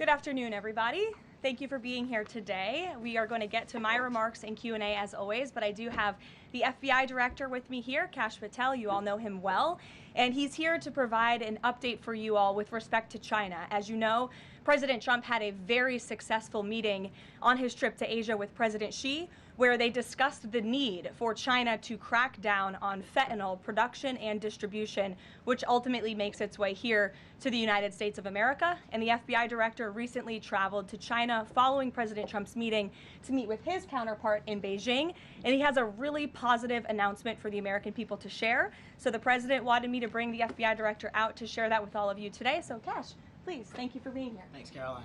Good afternoon, everybody. Thank you for being here today. We are going to get to my remarks and Q&A as always, but I do have the FBI director with me here, Kash Patel. You all know him well, and he's here to provide an update for you all with respect to China. As you know, President Trump had a very successful meeting on his trip to Asia with President Xi, where they discussed the need for China to crack down on fentanyl production and distribution, which ultimately makes its way here to the United States of America. And the FBI director recently traveled to China following President Trump's meeting to meet with his counterpart in Beijing. And he has a really positive announcement for the American people to share. So the president wanted me to bring the FBI director out to share that with all of you today. So Kash, please, thank you for being here. Thanks, Caroline.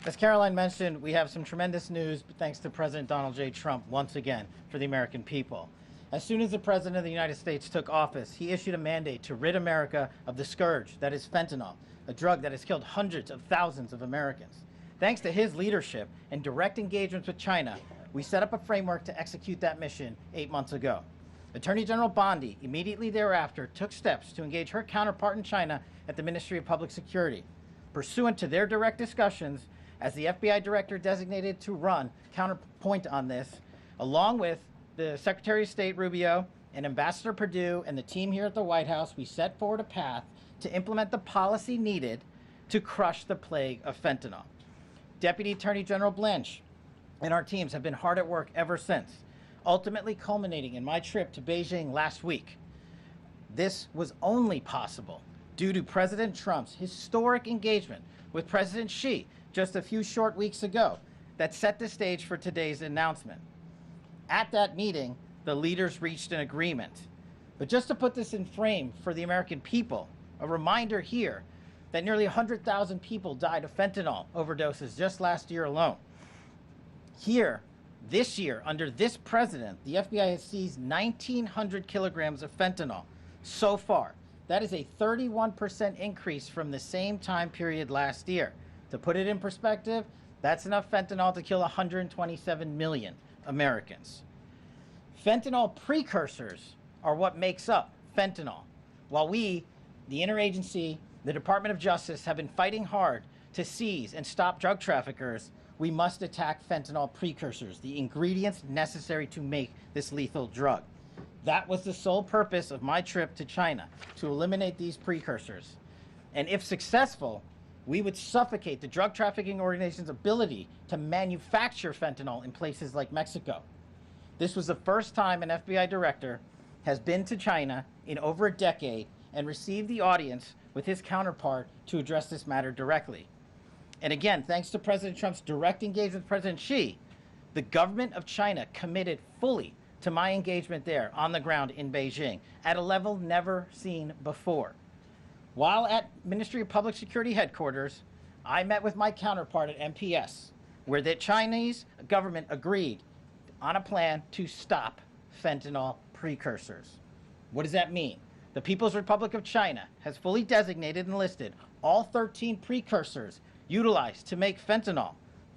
As Caroline mentioned, we have some tremendous news thanks to President Donald J. Trump once again for the American people. As soon as the President of the United States took office, he issued a mandate to rid America of the scourge that is fentanyl, a drug that has killed hundreds of thousands of Americans. Thanks to his leadership and direct engagements with China, we set up a framework to execute that mission 8 months ago. Attorney General Bondi immediately thereafter took steps to engage her counterpart in China at the Ministry of Public Security. Pursuant to their direct discussions, as the FBI director designated to run counterpoint on this, along with the Secretary of State Rubio and Ambassador Perdue and the team here at the White House, we set forward a path to implement the policy needed to crush the plague of fentanyl. Deputy Attorney General Blanche and our teams have been hard at work ever since, ultimately culminating in my trip to Beijing last week. This was only possible due to President Trump's historic engagement with President Xi just a few short weeks ago that set the stage for today's announcement. At that meeting, the leaders reached an agreement. But just to put this in frame for the American people, a reminder here that nearly 100,000 people died of fentanyl overdoses just last year alone. Here, this year, under this president, the FBI has seized 1,900 kilograms of fentanyl so far. That is a 31% increase from the same time period last year. To put it in perspective, that's enough fentanyl to kill 127 million Americans. Fentanyl precursors are what makes up fentanyl. While we, the interagency, the Department of Justice, have been fighting hard to seize and stop drug traffickers, we must attack fentanyl precursors, the ingredients necessary to make this lethal drug. That was the sole purpose of my trip to China, to eliminate these precursors. And if successful, we would suffocate the drug trafficking organization's ability to manufacture fentanyl in places like Mexico. This was the first time an FBI director has been to China in over a decade and received the audience with his counterpart to address this matter directly. And again, thanks to President Trump's direct engagement with President Xi, the government of China committed fully to my engagement there on the ground in Beijing at a level never seen before. While at Ministry of Public Security headquarters, I met with my counterpart at MPS, where the Chinese government agreed on a plan to stop fentanyl precursors. What does that mean? The People's Republic of China has fully designated and listed all 13 precursors utilized to make fentanyl.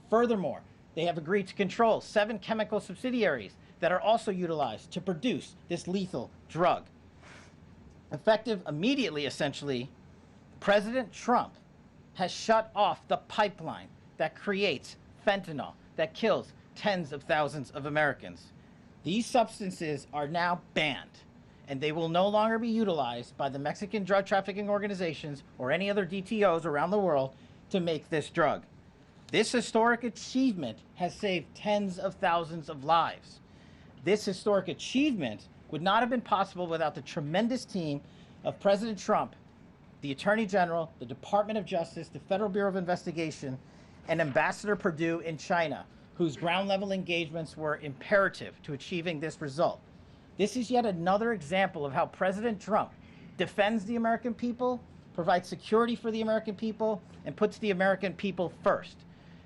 Furthermore, they have agreed to control 7 chemical subsidiaries that are also utilized to produce this lethal drug. Effective immediately, essentially, President Trump has shut off the pipeline that creates fentanyl that kills tens of thousands of Americans. These substances are now banned, and they will no longer be utilized by the Mexican drug trafficking organizations or any other DTOs around the world to make this drug. This historic achievement has saved tens of thousands of lives. This historic achievement would not have been possible without the tremendous team of President Trump, the Attorney General, the Department of Justice, the Federal Bureau of Investigation, and Ambassador Perdue in China, whose ground-level engagements were imperative to achieving this result. This is yet another example of how President Trump defends the American people, provides security for the American people, and puts the American people first.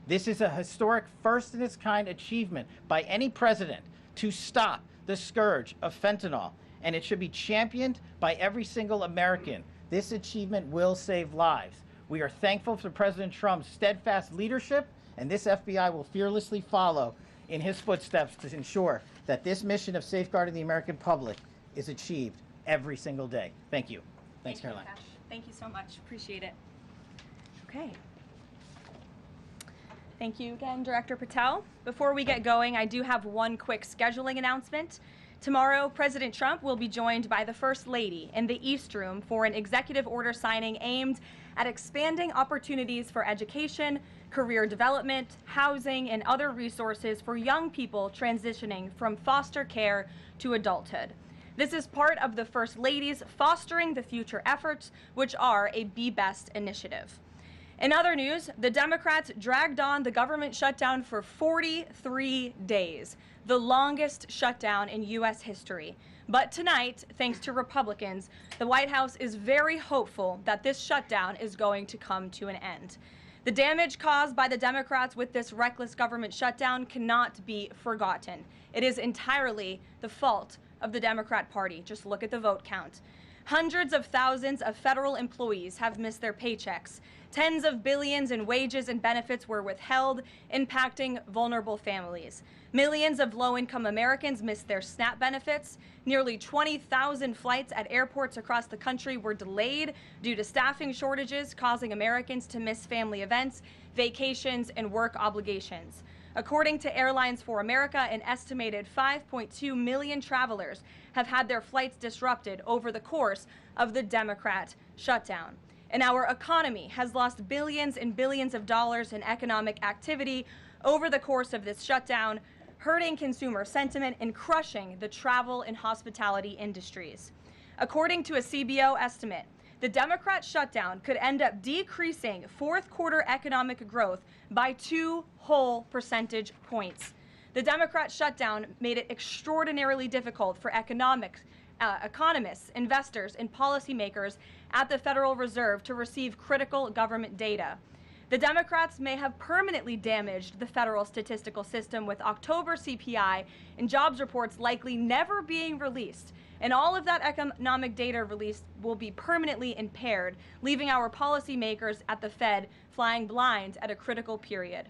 This is a historic first-in-its-kind achievement by any president to stop the scourge of fentanyl, and it should be championed by every single American. This achievement will save lives. We are thankful for President Trump's steadfast leadership, and this FBI will fearlessly follow in his footsteps to ensure that this mission of safeguarding the American public is achieved every single day. Thank you. Thanks, Caroline. Thank you so much. Appreciate it. Okay. Thank you again, Director Patel. Before we get going, I do have one quick scheduling announcement. Tomorrow, President Trump will be joined by the First Lady in the East Room for an executive order signing aimed at expanding opportunities for education, career development, housing, and other resources for young people transitioning from foster care to adulthood. This is part of the First Lady's Fostering the Future efforts, which are a Be Best initiative. In other news, the Democrats dragged on the government shutdown for 43 days, the longest shutdown in U.S. history. But tonight, thanks to Republicans, the White House is very hopeful that this shutdown is going to come to an end. The damage caused by the Democrats with this reckless government shutdown cannot be forgotten. It is entirely the fault of the Democrat Party. Just look at the vote count. Hundreds of thousands of federal employees have missed their paychecks. Tens of billions in wages and benefits were withheld, impacting vulnerable families. Millions of low-income Americans missed their SNAP benefits. Nearly 20,000 flights at airports across the country were delayed due to staffing shortages, causing Americans to miss family events, vacations, and work obligations. According to Airlines for America, an estimated 5.2 million travelers have had their flights disrupted over the course of the Democrat shutdown. And our economy has lost billions and billions of dollars in economic activity over the course of this shutdown, hurting consumer sentiment and crushing the travel and hospitality industries. According to a CBO estimate, the Democrat shutdown could end up decreasing fourth quarter economic growth by 2 whole percentage points. The Democrat shutdown made it extraordinarily difficult for economists, investors, and policymakers at the Federal Reserve to receive critical government data. The Democrats may have permanently damaged the federal statistical system, with October CPI and jobs reports likely never being released. And all of that economic data released will be permanently impaired, leaving our policymakers at the Fed flying blind at a critical period.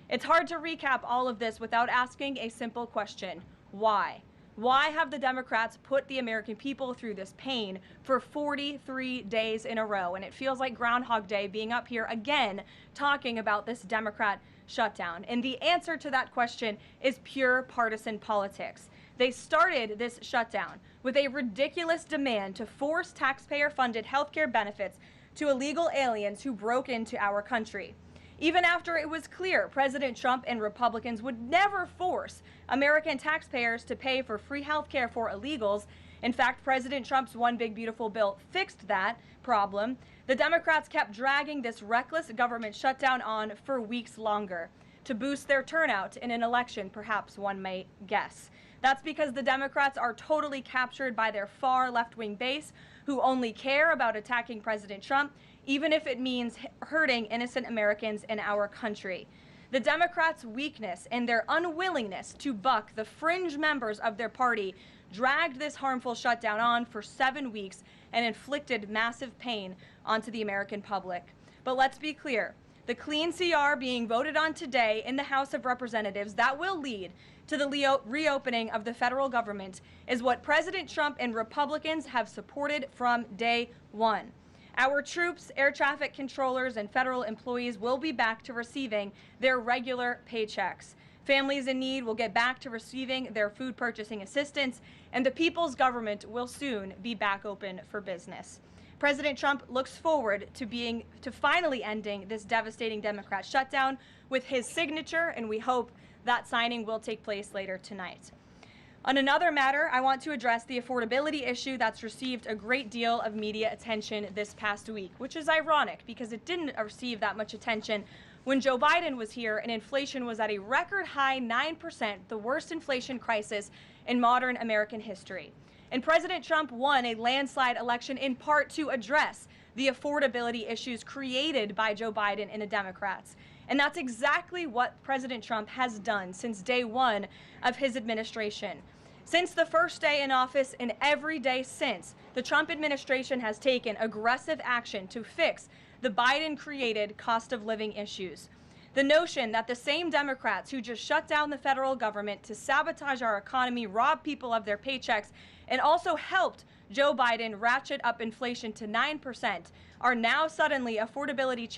It's hard to recap all of this without asking a simple question: why? Why have the Democrats put the American people through this pain for 43 days in a row? And it feels like Groundhog Day being up here again talking about this Democrat shutdown. And the answer to that question is pure partisan politics. They started this shutdown with a ridiculous demand to force taxpayer-funded healthcare benefits to illegal aliens who broke into our country. Even after it was clear President Trump and Republicans would never force American taxpayers to pay for free health care for illegals. In fact, President Trump's One Big Beautiful Bill fixed that problem. The Democrats kept dragging this reckless government shutdown on for weeks longer to boost their turnout in an election, perhaps one might guess. That's because the Democrats are totally captured by their far left-wing base, who only care about attacking President Trump, even if it means hurting innocent Americans in our country. The Democrats' weakness and their unwillingness to buck the fringe members of their party dragged this harmful shutdown on for 7 weeks and inflicted massive pain onto the American public. But let's be clear, the clean CR being voted on today in the House of Representatives that will lead to the reopening of the federal government is what President Trump and Republicans have supported from day one. Our troops, air traffic controllers, and federal employees will be back to receiving their regular paychecks. Families in need will get back to receiving their food purchasing assistance, and the people's government will soon be back open for business. President Trump looks forward to finally ending this devastating Democrat shutdown with his signature, and we hope that signing will take place later tonight. On another matter, I want to address the affordability issue that's received a great deal of media attention this past week, which is ironic because it didn't receive that much attention when Joe Biden was here and inflation was at a record high 9%, the worst inflation crisis in modern American history. And President Trump won a landslide election in part to address the affordability issues created by Joe Biden and the Democrats. And that's exactly what President Trump has done since day one of his administration. Since the first day in office and every day since, the Trump administration has taken aggressive action to fix the Biden-created cost of living issues. The notion that the same Democrats who just shut down the federal government to sabotage our economy, rob people of their paychecks, and also helped Joe Biden ratchet up inflation to 9% are now suddenly affordability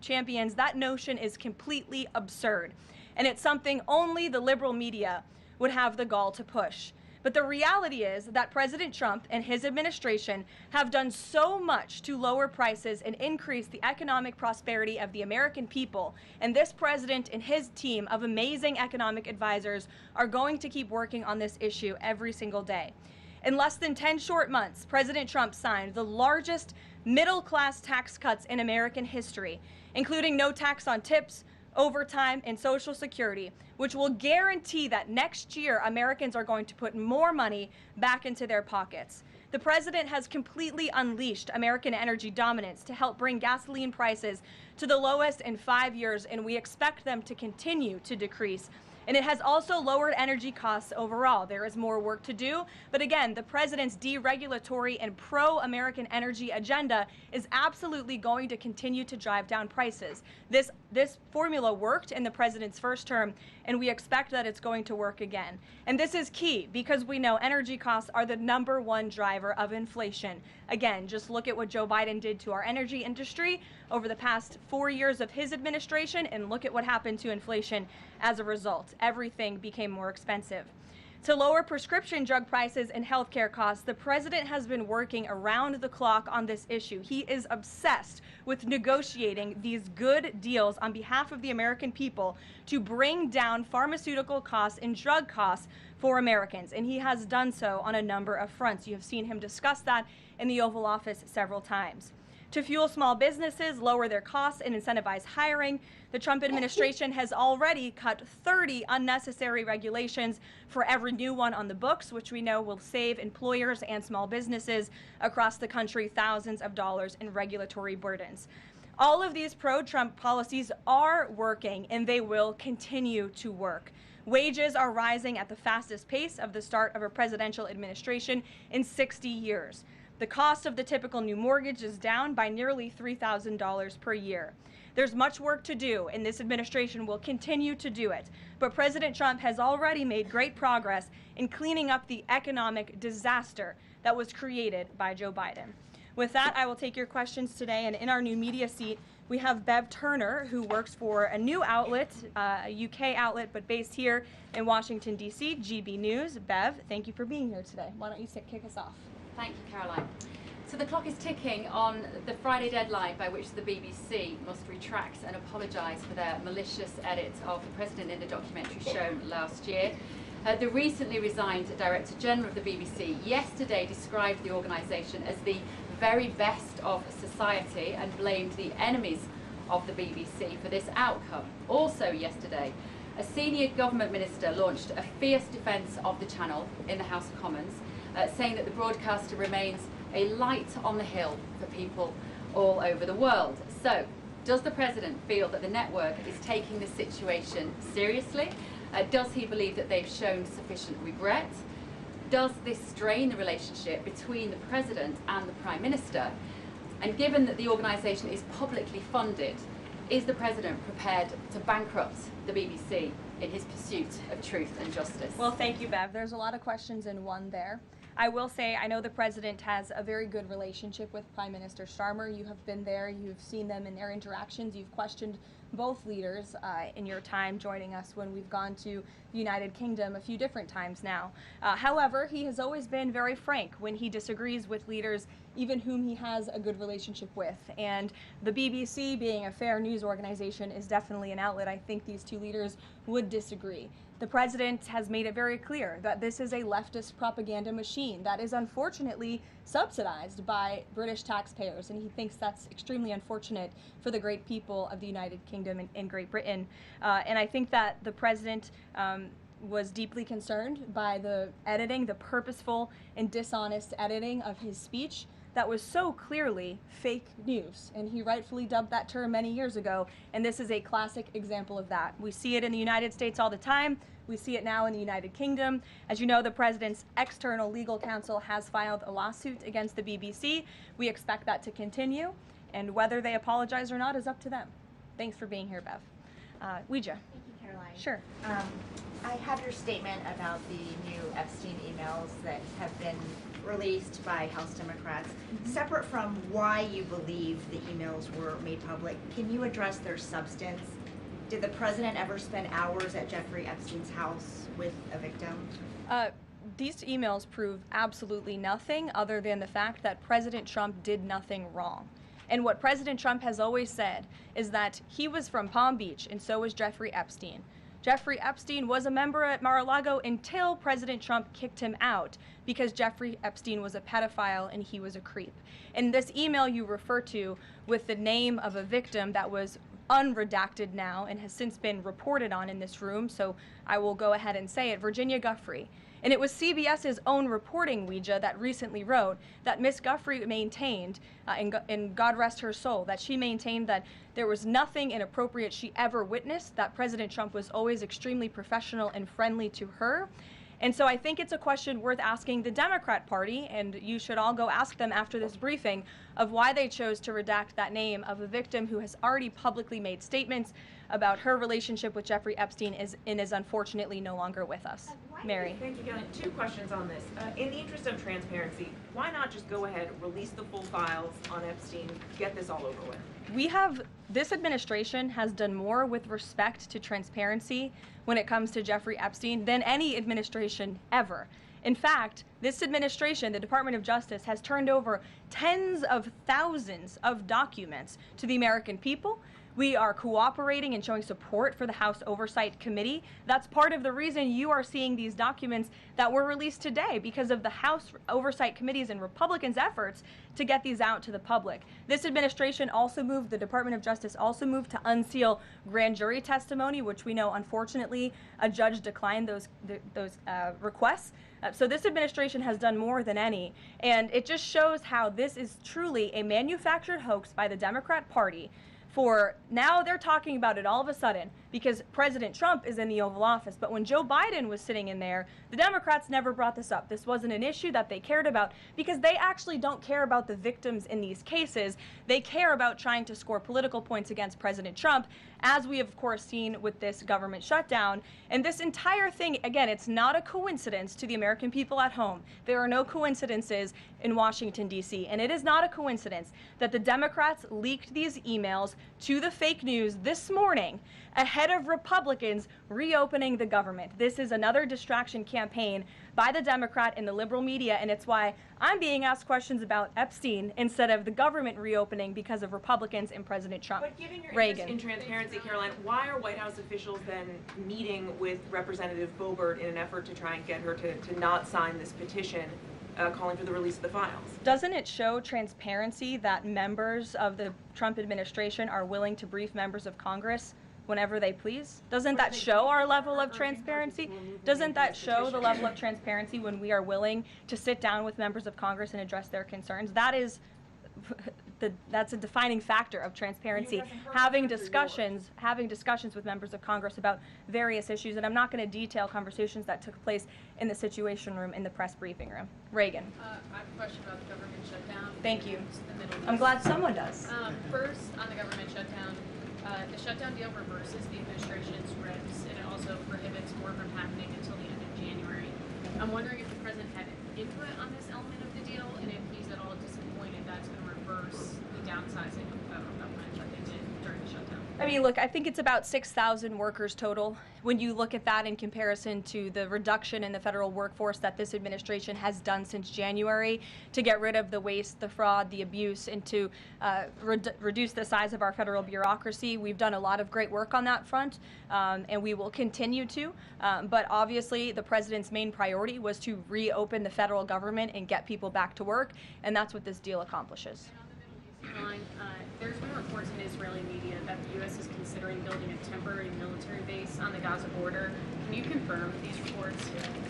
champions, that notion is completely absurd. And it's something only the liberal media would have the gall to push. But the reality is that President Trump and his administration have done so much to lower prices and increase the economic prosperity of the American people. And this president and his team of amazing economic advisors are going to keep working on this issue every single day. In less than 10 short months, President Trump signed the largest middle-class tax cuts in American history, including no tax on tips, overtime, and Social Security, which will guarantee that next year Americans are going to put more money back into their pockets. The president has completely unleashed American energy dominance to help bring gasoline prices to the lowest in 5 years, and we expect them to continue to decrease. And it has also lowered energy costs overall. There is more work to do, but again, the president's deregulatory and pro-American energy agenda is absolutely going to continue to drive down prices. This formula worked in the president's first term, and we expect that it's going to work again. And this is key because we know energy costs are the #1 driver of inflation. Again, just look at what Joe Biden did to our energy industry over the past 4 years of his administration, and look at what happened to inflation as a result. Everything became more expensive. To lower prescription drug prices and healthcare costs, the president has been working around the clock on this issue. He is obsessed with negotiating these good deals on behalf of the American people to bring down pharmaceutical costs and drug costs for Americans, and he has done so on a number of fronts. You have seen him discuss that in the Oval Office several times. To fuel small businesses, lower their costs, and incentivize hiring, the Trump administration has already cut 30 unnecessary regulations for every new one on the books, which we know will save employers and small businesses across the country thousands of dollars in regulatory burdens. All of these pro-Trump policies are working, and they will continue to work. Wages are rising at the fastest pace of the start of a presidential administration in 60 years. The cost of the typical new mortgage is down by nearly $3,000 per year. There's much work to do, and this administration will continue to do it. But President Trump has already made great progress in cleaning up the economic disaster that was created by Joe Biden. With that, I will take your questions today, and in our new media seat, we have Bev Turner, who works for a new outlet, a UK outlet, but based here in Washington, D.C., GB News. Bev, thank you for being here today. Why don't you kick us off? Thank you, Caroline. So the clock is ticking on the Friday deadline by which the BBC must retract and apologise for their malicious edit of the president in the documentary shown last year. The recently resigned Director General of the BBC yesterday described the organisation as the very best of society and blamed the enemies of the BBC for this outcome. Also yesterday, a senior government minister launched a fierce defence of the channel in the House of Commons, saying that the broadcaster remains a light on the hill for people all over the world. So, does the president feel that the network is taking the situation seriously? Does he believe that they've shown sufficient regret? Does this strain the relationship between the president and the prime minister? And given that the organisation is publicly funded, is the president prepared to bankrupt the BBC in his pursuit of truth and justice? Well, thank you, Bev. There's a lot of questions in one there. I will say I know the president has a very good relationship with Prime Minister Starmer. You have been there. You've seen them in their interactions. You've questioned both leaders in your time joining us when we've gone to the United Kingdom a few different times now. However, he has always been very frank when he disagrees with leaders, even whom he has a good relationship with. And the BBC, being a fair news organization, is definitely an outlet. I think these two leaders would disagree. The president has made it very clear that this is a leftist propaganda machine that is unfortunately subsidized by British taxpayers, and he thinks that's extremely unfortunate for the great people of the United Kingdom and Great Britain. And I think that the president was deeply concerned by the editing, the purposeful and dishonest editing of his speech that was so clearly fake news, and he rightfully dubbed that term many years ago, and this is a classic example of that. We see it in the United States all the time. We see it now in the United Kingdom. As you know, the president's external legal counsel has filed a lawsuit against the BBC. We expect that to continue, and whether they apologize or not is up to them. Thanks for being here, Bev. Ouija. Thank you, Caroline. Sure. I have your statement about the new Epstein emails that have been released by House Democrats. Separate from why you believe the emails were made public, can you address their substance? Did the president ever spend hours at Jeffrey Epstein's house with a victim? These emails prove absolutely nothing other than the fact that President Trump did nothing wrong. And what President Trump has always said is that he was from Palm Beach, and so was Jeffrey Epstein. Jeffrey Epstein was a member at Mar-a-Lago until President Trump kicked him out because Jeffrey Epstein was a pedophile and he was a creep. And this email you refer to with the name of a victim that was unredacted now and has since been reported on in this room, so I will go ahead and say it, Virginia Giuffre. And it was CBS's own reporting, Ouija, that recently wrote that Miss Giuffre maintained, and God rest her soul, that she maintained that there was nothing inappropriate she ever witnessed, that President Trump was always extremely professional and friendly to her. And so I think it's a question worth asking the Democrat Party, and you should all go ask them after this briefing, of why they chose to redact that name of a victim who has already publicly made statements about her relationship with Jeffrey Epstein and is unfortunately no longer with us. Mary. Thank you, Caroline. Two questions on this. In the interest of transparency, why not just go ahead, release the full files on Epstein, get this all over with? This administration has done more with respect to transparency when it comes to Jeffrey Epstein than any administration ever. In fact, this administration, the Department of Justice, has turned over tens of thousands of documents to the American people. We are cooperating and showing support for the House Oversight Committee. That's part of the reason you are seeing these documents that were released today, because of the House Oversight Committee's and Republicans' efforts to get these out to the public. This administration also moved, the Department of Justice also moved to unseal grand jury testimony, which we know, unfortunately, a judge declined those requests. So this administration has done more than any, and it just shows how this is truly a manufactured hoax by the Democrat Party. For now, they're talking about it all of a sudden because President Trump is in the Oval Office. But when Joe Biden was sitting in there, the Democrats never brought this up. This wasn't an issue that they cared about because they actually don't care about the victims in these cases. They care about trying to score political points against President Trump, as we have, of course, seen with this government shutdown. And this entire thing, again, it's not a coincidence to the American people at home. There are no coincidences in Washington, D.C. And it is not a coincidence that the Democrats leaked these emails to the fake news this morning ahead of Republicans reopening the government. This is another distraction campaign by the Democrat and the liberal media, and it's why I'm being asked questions about Epstein instead of the government reopening because of Republicans and President Trump. But given your Reagan. interest in transparency, Caroline, why are White House officials then meeting with Representative Boebert in an effort to try and get her to not sign this petition calling for the release of the files? Doesn't it show transparency that members of the Trump administration are willing to brief members of Congress whenever they please? Doesn't that show our level of transparency? Doesn't that show the level of transparency when we are willing to sit down with members of Congress and address their concerns? That's a defining factor of transparency, having discussions with members of Congress about various issues. And I'm not going to detail conversations that took place in the Situation Room in the press briefing room. Reagan. I have a question about the government shutdown. Thank you. The Middle East. I'm glad someone does. First, on the government shutdown, the shutdown deal reverses the administration's regs, and it also prohibits more from happening until the end of January. I'm wondering if the president had input on this element of the deal, and if he's at all disappointed that's going to reverse the downsizing of federal government that they did during the shutdown. I mean, look, I think it's about 6,000 workers total. When you look at that in comparison to the reduction in the federal workforce that this administration has done since January to get rid of the waste, the fraud, the abuse, and to reduce the size of our federal bureaucracy, we've done a lot of great work on that front, and we will continue to. But obviously, the president's main priority was to reopen the federal government and get people back to work, and that's what this deal accomplishes. Line, there's been reports in Israeli media that the U.S. is considering building a temporary military base on the Gaza border. Can you confirm these reports?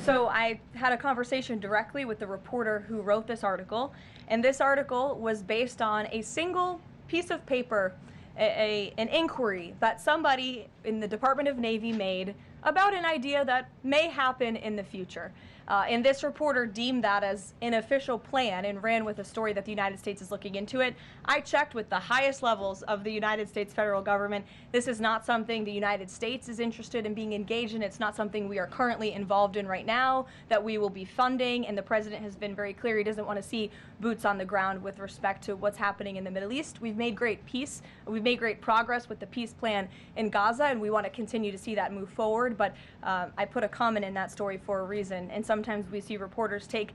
So I had a conversation directly with the reporter who wrote this article, and this article was based on a single piece of paper, an inquiry that somebody in the Department of Navy made about an idea that may happen in the future. And this reporter deemed that as an official plan and ran with a story that the United States is looking into it. I checked with the highest levels of the United States federal government. This is not something the United States is interested in being engaged in. It's not something we are currently involved in right now that we will be funding. And the president has been very clear he doesn't want to see boots on the ground with respect to what's happening in the Middle East. We've made great peace. We've made great progress with the peace plan in Gaza, and we want to continue to see that move forward. But I put a comment in that story for a reason. And sometimes we see reporters take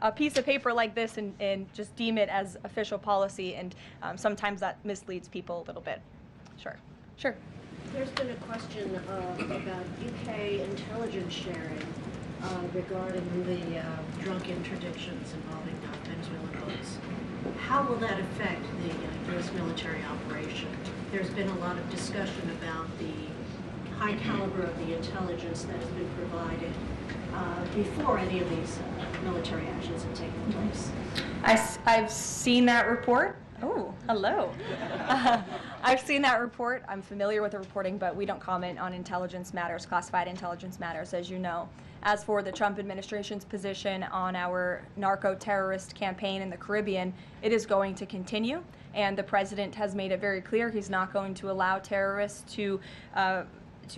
a piece of paper like this and just deem it as official policy, and sometimes that misleads people a little bit. Sure. There's been a question about UK intelligence sharing regarding the drunk interdictions involving Venezuelan boats. How will that affect the U.S. military operation? There's been a lot of discussion about the high caliber of the intelligence that has been provided before any of these military actions have taken place. I've seen that report. Oh, hello. I've seen that report. I'm familiar with the reporting, but we don't comment on intelligence matters, classified intelligence matters, as you know. As for the Trump administration's position on our narco-terrorist campaign in the Caribbean, it is going to continue, and the president has made it very clear he's not going to allow terrorists to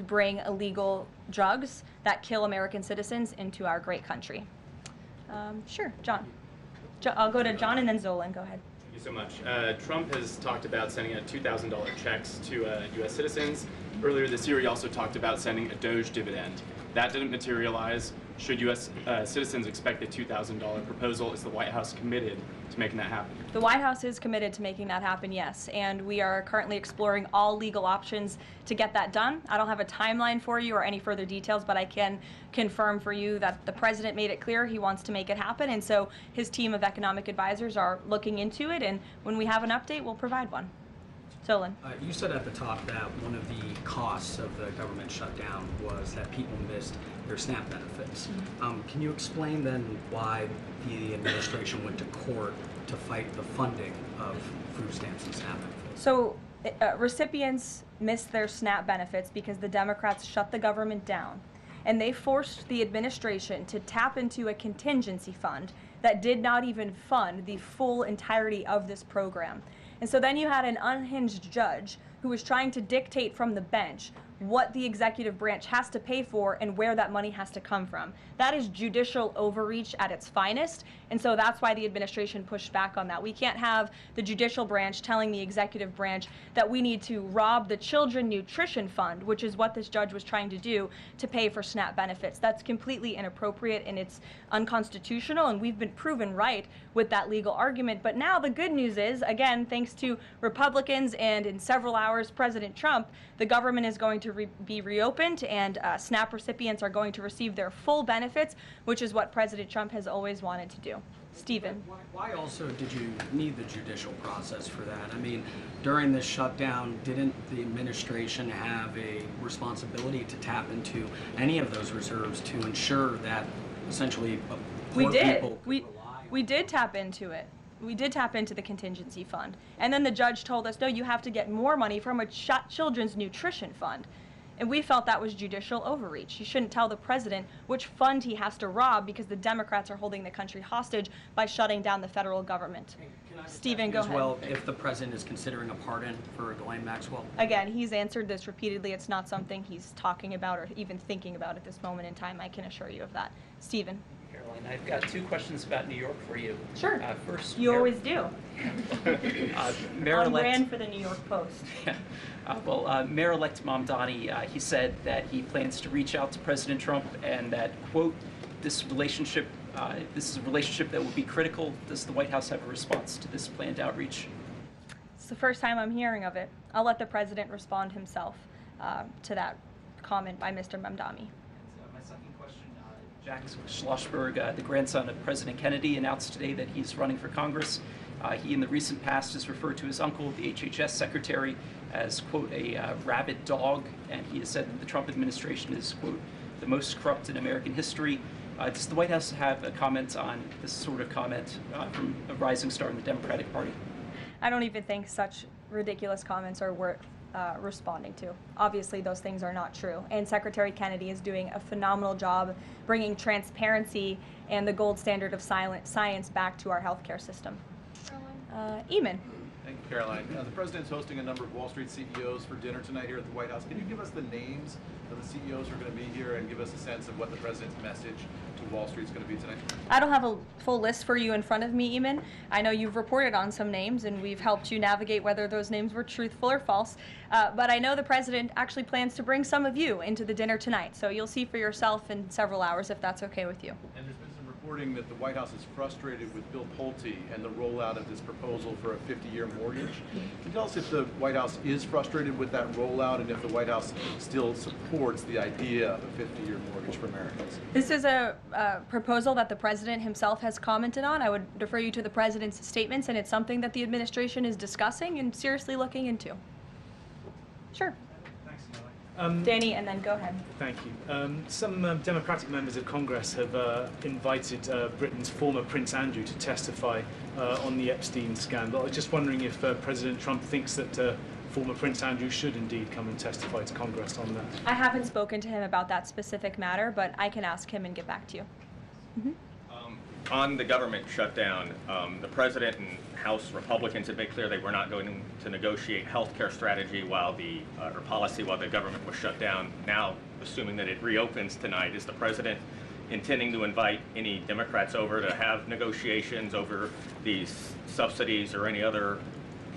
bring illegal drugs that kill American citizens into our great country. Sure, John. I'll go to John and then Zolan. Go ahead. Thank you so much. Trump has talked about sending out $2,000 checks to U.S. citizens. Earlier this year, he also talked about sending a Doge dividend. That didn't materialize. Should U.S. Citizens expect the $2,000 proposal? Is the White House committed to making that happen? The White House is committed to making that happen, yes, and we are currently exploring all legal options to get that done. I don't have a timeline for you or any further details, but I can confirm for you that the president made it clear he wants to make it happen, and so his team of economic advisors are looking into it, and when we have an update, we'll provide one. Zolan. You said at the top that one of the costs of the government shutdown was that people missed their SNAP benefits. Can you explain then why the administration went to court to fight the funding of food stamps and SNAP benefits? So recipients missed their SNAP benefits because the Democrats shut the government down, and they forced the administration to tap into a contingency fund that did not even fund the full entirety of this program. And so then you had an unhinged judge who was trying to dictate from the bench what the executive branch has to pay for and where that money has to come from. That is judicial overreach at its finest, and so that's why the administration pushed back on that. We can't have the judicial branch telling the executive branch that we need to rob the Children Nutrition Fund, which is what this judge was trying to do, to pay for SNAP benefits. That's completely inappropriate and it's unconstitutional, and we've been proven right with that legal argument. But now the good news is, again, thanks to Republicans and in several hours President Trump, the government is going to be reopened, and SNAP recipients are going to receive their full benefits, which is what President Trump has always wanted to do. Stephen. Why also did you need the judicial process for that? I mean, during this shutdown, didn't the administration have a responsibility to tap into any of those reserves to ensure that essentially poor people could rely on? We did tap into it. We did tap into the contingency fund. And then the judge told us, no, you have to get more money from a children's nutrition fund. And we felt that was judicial overreach. You shouldn't tell the president which fund he has to rob because the Democrats are holding the country hostage by shutting down the federal government. Stephen, go ahead. Well, if the president is considering a pardon for Ghislaine Maxwell? Again, he's answered this repeatedly. It's not something he's talking about or even thinking about at this moment in time. I can assure you of that. Stephen. Caroline, I've got two questions about New York for you. Sure. First, you always do. Mayor-elect, on brand for the New York Post. Mayor-elect Mamdani, he said that he plans to reach out to President Trump and that, quote, this is a relationship that would be critical. Does the White House have a response to this planned outreach? It's the first time I'm hearing of it. I'll let the president respond himself to that comment by Mr. Mamdani. My second question, Jack Schlossberg, the grandson of President Kennedy, announced today that he's running for Congress. He, in the recent past, has referred to his uncle, the HHS secretary, as, quote, a rabid dog, and he has said that the Trump administration is, quote, the most corrupt in American history. Does the White House have a comment on this sort of comment from a rising star in the Democratic Party? I don't even think such ridiculous comments are responding to. Obviously, those things are not true. And Secretary Kennedy is doing a phenomenal job bringing transparency and the gold standard of science back to our healthcare system. Eamon. Thank you, Caroline. The president's hosting a number of Wall Street CEOs for dinner tonight here at the White House. Can you give us the names of the CEOs who are going to be here and give us a sense of what the president's message to Wall Street is going to be tonight? I don't have a full list for you in front of me, Eamon. I know you've reported on some names, and we've helped you navigate whether those names were truthful or false. But I know the president actually plans to bring some of you into the dinner tonight, so you'll see for yourself in several hours if that's okay with you. And there's been some reporting that the White House is frustrated with Bill Pulte and the rollout of this proposal for a 50-year mortgage. Can you tell us if the White House is frustrated with that rollout and if the White House still supports the idea of a 50-year mortgage for Americans? This is a proposal that the president himself has commented on. I would defer you to the president's statements, and it's something that the administration is discussing and seriously looking into. Sure. Thanks, Molly. Danny, and then go ahead. Thank you. Some Democratic members of Congress have invited Britain's former Prince Andrew to testify on the Epstein scandal. I was just wondering if President Trump thinks that former Prince Andrew should indeed come and testify to Congress on that. I haven't spoken to him about that specific matter, but I can ask him and get back to you. On the government shutdown, the president and House Republicans have made clear they were not going to negotiate health care strategy or policy while the government was shut down. Now, assuming that it reopens tonight, is the president intending to invite any Democrats over to have negotiations over these subsidies or any other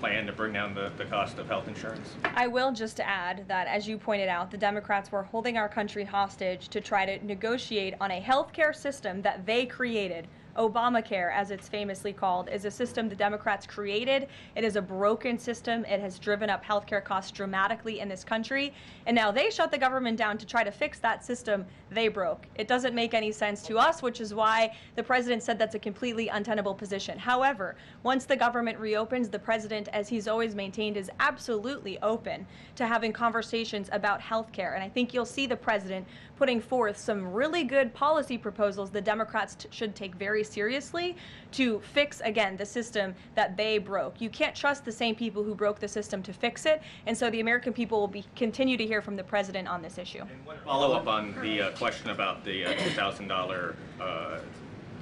plan to bring down the cost of health insurance? I will just add that, as you pointed out, the Democrats were holding our country hostage to try to negotiate on a healthcare system that they created. Obamacare, as it's famously called, is a system the Democrats created. It is a broken system. It has driven up healthcare costs dramatically in this country. And now they shut the government down to try to fix that system they broke. It doesn't make any sense to us, which is why the president said that's a completely untenable position. However, once the government reopens, the president, as he's always maintained, is absolutely open to having conversations about healthcare. And I think you'll see the president putting forth some really good policy proposals the Democrats should take very seriously to fix, again, the system that they broke. You can't trust the same people who broke the system to fix it, and so the American people will continue to hear from the president on this issue. And one follow-up on the question about the $2,000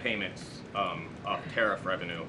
payments of tariff revenue.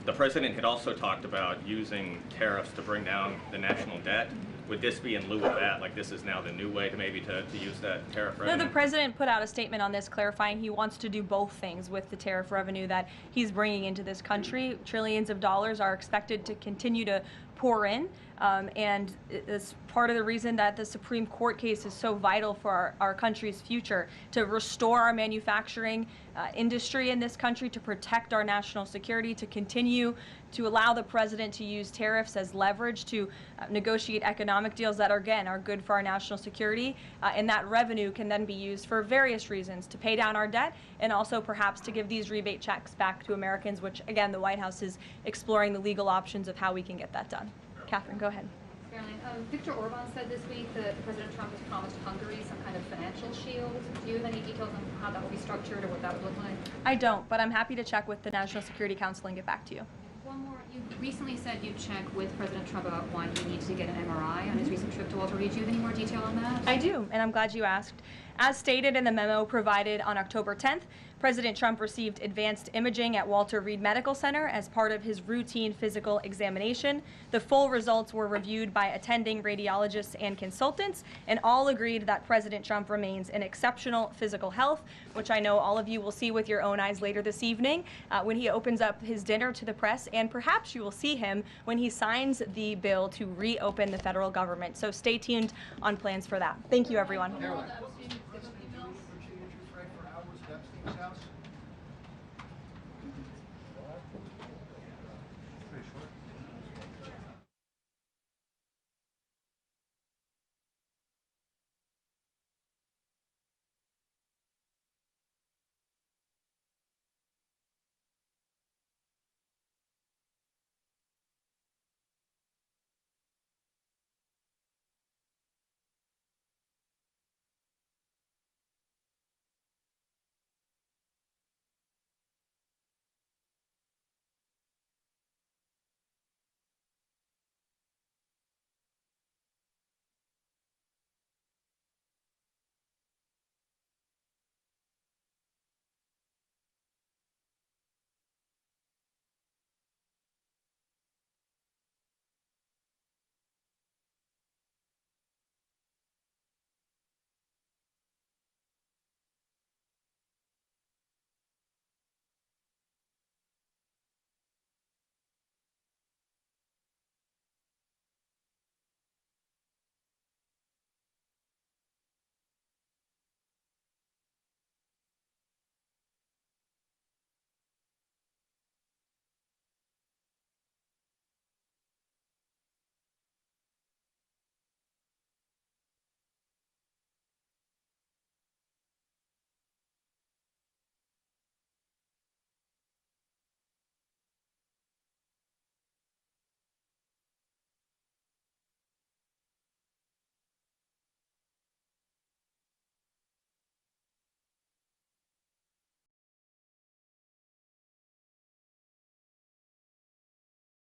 The president had also talked about using tariffs to bring down the national debt. Would this be in lieu of that? Like, this is now the new way to maybe to use that tariff revenue? No, the president put out a statement on this clarifying he wants to do both things with the tariff revenue that he's bringing into this country. Trillions of dollars are expected to continue to pour in, and it's part of the reason that the Supreme Court case is so vital for our country's future, to restore our manufacturing industry in this country, to protect our national security, to continue to allow the president to use tariffs as leverage to negotiate economic deals that, again, are good for our national security. And that revenue can then be used for various reasons, to pay down our debt and also perhaps to give these rebate checks back to Americans, which, again, the White House is exploring the legal options of how we can get that done. Catherine, go ahead. Caroline, Viktor Orban said this week that President Trump has promised Hungary some kind of financial shield. Do you have any details on how that will be structured or what that would look like? I don't, but I'm happy to check with the National Security Council and get back to you. One more. You recently said you'd check with President Trump about why he needs to get an MRI on his recent trip to Walter Reed. Do you have any more detail on that? I do, and I'm glad you asked. As stated in the memo provided on October 10th, President Trump received advanced imaging at Walter Reed Medical Center as part of his routine physical examination. The full results were reviewed by attending radiologists and consultants, and all agreed that President Trump remains in exceptional physical health, which I know all of you will see with your own eyes later this evening when he opens up his dinner to the press, and perhaps you will see him when he signs the bill to reopen the federal government. So stay tuned on plans for that. Thank you, everyone.